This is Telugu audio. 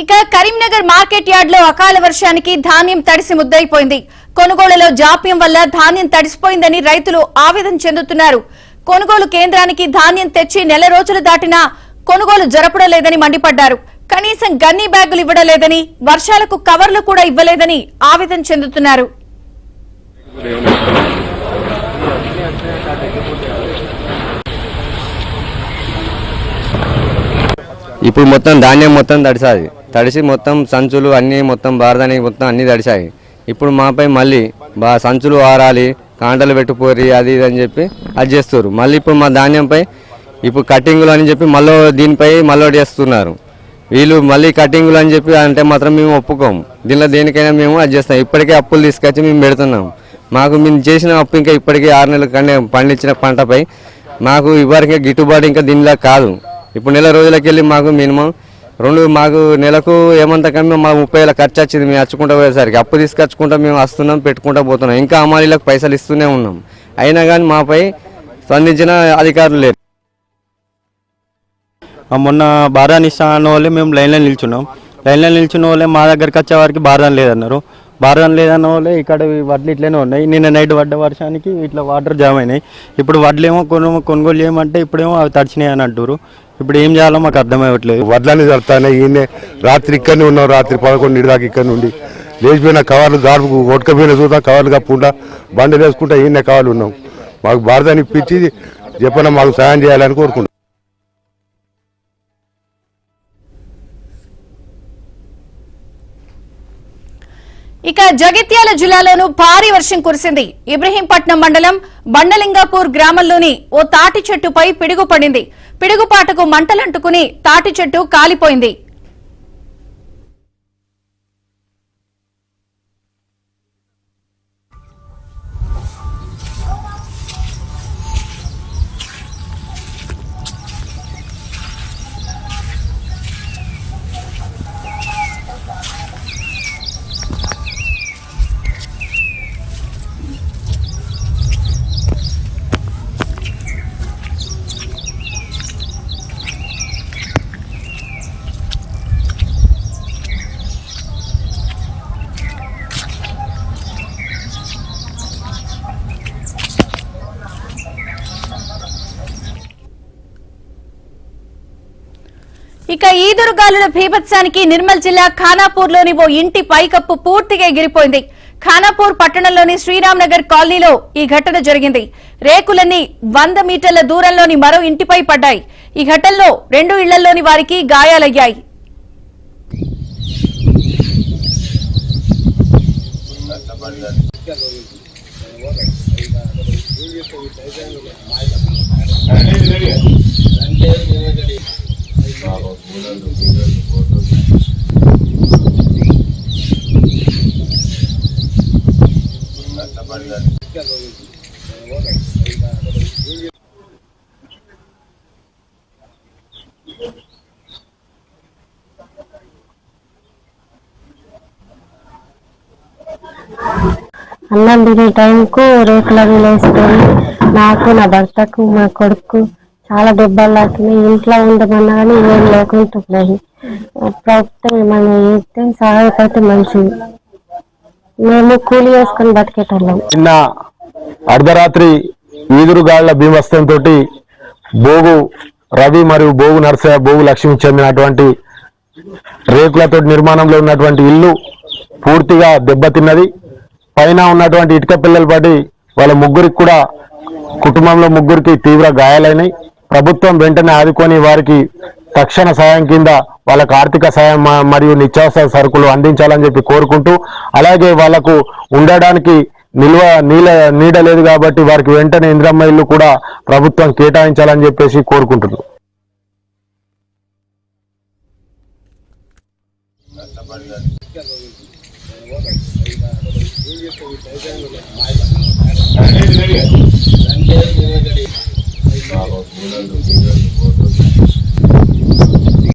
ఇక కరీంనగర్ మార్కెట్ యార్డ్ లో అకాల వర్షానికి ధాన్యం తడిసి ముద్దైపోయింది. కొనుగోలులో జాప్యం వల్ల ధాన్యం తడిసిపోయిందని రైతులు ఆవేదన చెందుతున్నారు. కొనుగోలు కేంద్రానికి ధాన్యం తెచ్చి నెల రోజులు దాటినా కొనుగోలు జరపడం లేదని మండిపడ్డారు. కనీసం గన్నీ బ్యాగులు ఇవ్వడం లేదని, వర్షాలకు కవర్లు కూడా ఇవ్వలేదని ఆవేదన చెందుతున్నారు. ఇప్పుడు మొత్తం ధాన్యం మొత్తం తడిసి మొత్తం సంచులు అన్నీ మొత్తం బారదానికి మొత్తం అన్నీ తడిసాయి. ఇప్పుడు మాపై మళ్ళీ సంచులు ఆరాలి, కాంటలు పెట్టుకోరి అది ఇది అని చెప్పి అది చేస్తారు. మళ్ళీ ఇప్పుడు మా ధాన్యంపై ఇప్పుడు కటింగులు అని చెప్పి మళ్ళీ దీనిపై మళ్ళీ చేస్తున్నారు. వీళ్ళు మళ్ళీ కటింగులు అని చెప్పి అంటే మాత్రం మేము ఒప్పుకోము. దీనిలో దేనికైనా మేము అది చేస్తాం. ఇప్పటికే అప్పులు తీసుకొచ్చి మేము పెడుతున్నాం. మాకు మేము చేసిన అప్పు ఇంకా ఇప్పటికీ 6 నెలల కన్నా పండించిన పంటపై మాకు ఇవ్వరికే గిట్టుబాటు ఇంకా దీనిలా కాదు. ఇప్పుడు నెల రోజులకి వెళ్ళి మాకు మినిమం మాకు నెలకు ఏమంత కన్నా మా 30,000 ఖర్చు వచ్చింది. మేము వచ్చుకుంటూ పోయేసరికి అప్పు తీసుకొచ్చుకుంటా మేము వస్తున్నాం, పెట్టుకుంటూ పోతున్నాం. ఇంకా అమ్మాయిలకు పైసలు ఇస్తూనే ఉన్నాం. అయినా కానీ మాపై స్పందించిన అధికారులు లేరు. మొన్న బారాన్ ఇస్తా అన్న వాళ్ళే మేము లైన్లో నిల్చున్న వాళ్ళే మా దగ్గరికి వచ్చే వారికి బారాన్ లేదన్నారు. బారాన్ లేదన్న వాళ్ళే ఇక్కడ వడ్లు ఇట్లనే ఉన్నాయి. నిన్న నైట్ పడ్డ వర్షానికి ఇట్లా వాటర్ జామ్ అయినాయి. ఇప్పుడు వడ్లేమో కొనుగోలు చేయమంటే ఇప్పుడేమో అవి తడిచినాయి అని అంటారు. ఇప్పుడు ఏం చేయాలో మాకు అర్థమయ్యట్లేదు. వడ్లన్నీ జరుగుతాయి. ఈయన రాత్రి ఇక్కడనే ఉన్నాం. రాత్రి 11 దాకా ఇక్కడ నుండి లేచిపోయిన కవర్లు గాడుపు కొట్టుకపోయిన చూద్దా కవర్లు కప్పుకుంటా బండి వేసుకుంటా ఈయన కవర్లు ఉన్నాం. మాకు భారతాన్ని ఇప్పించి చెప్పిన మాకు సాయం చేయాలని కోరుకుంటాం. ఇక జగిత్యాల జిల్లాలోనూ భారీ వర్షం కురిసింది. ఇబ్రహీంపట్నం మండలం బండలింగాపూర్ గ్రామంలోని ఓ తాటి చెట్టుపై పిడుగు పడింది. పిడుగుపాటుకు మంటలంటుకుని తాటి చెట్టు కాలిపోయింది. ఇక ఈదురుగాలుల భీభత్సానికి నిర్మల్ జిల్లా ఖానాపూర్లోని ఓ ఇంటి పైకప్పు పూర్తిగా ఎగిరిపోయింది. ఖానాపూర్ పట్టణంలోని శ్రీరామ్ నగర్ కాలనీలో ఈ ఘటన జరిగింది. రేకులన్నీ 100 మీటర్ల దూరంలోని మరో ఇంటిపై పడ్డాయి. ఈ ఘటనలో 2 ఇళ్లలోని వారికి గాయాలయ్యాయి. అన్నం తినే టైంకు రేకులవి లేసుకొని నాకు, నా భర్తకు, మా కొడుకు చాలా దెబ్బలు తాకినాయి. ఇంట్లో ఉండమన్నా కానీ ఏం లేకుంటున్నాయి. ప్రభుత్వం ఏమైనా చేస్తే సహాయపడితే మంచిది. మేము కూలి వేసుకొని బతికేటోళ్ళం. నిన్న అర్ధరాత్రి ఈదురుగాళ్ల భీమస్తంతో బోగు రవి మరియు బోగు నర్సయ్య, బోగు లక్ష్మి చెందినటువంటి రేకులతో నిర్మాణంలో ఉన్నటువంటి ఇల్లు పూర్తిగా దెబ్బతిన్నది. పైన ఉన్నటువంటి ఇటుక పిల్లలు పడి వాళ్ళ ముగ్గురికి కూడా కుటుంబంలో ముగ్గురికి తీవ్ర గాయాలైనాయి. ప్రభుత్వం వెంటనే ఆదుకొని వారికి తక్షణ సాయం కింద వాళ్ళకు ఆర్థిక సాయం మరియు నిత్యావసర సరుకులు అందించాలని చెప్పి కోరుకుంటూ, అలాగే వాళ్లకు ఉండడానికి నీడ లేదు కాబట్టి వారికి వెంటనే ఇందిరమ్మ ఇల్లు కూడా ప్రభుత్వం కేటాయించాలని చెప్పేసి కోరుకుంటున్నాం. Thank you.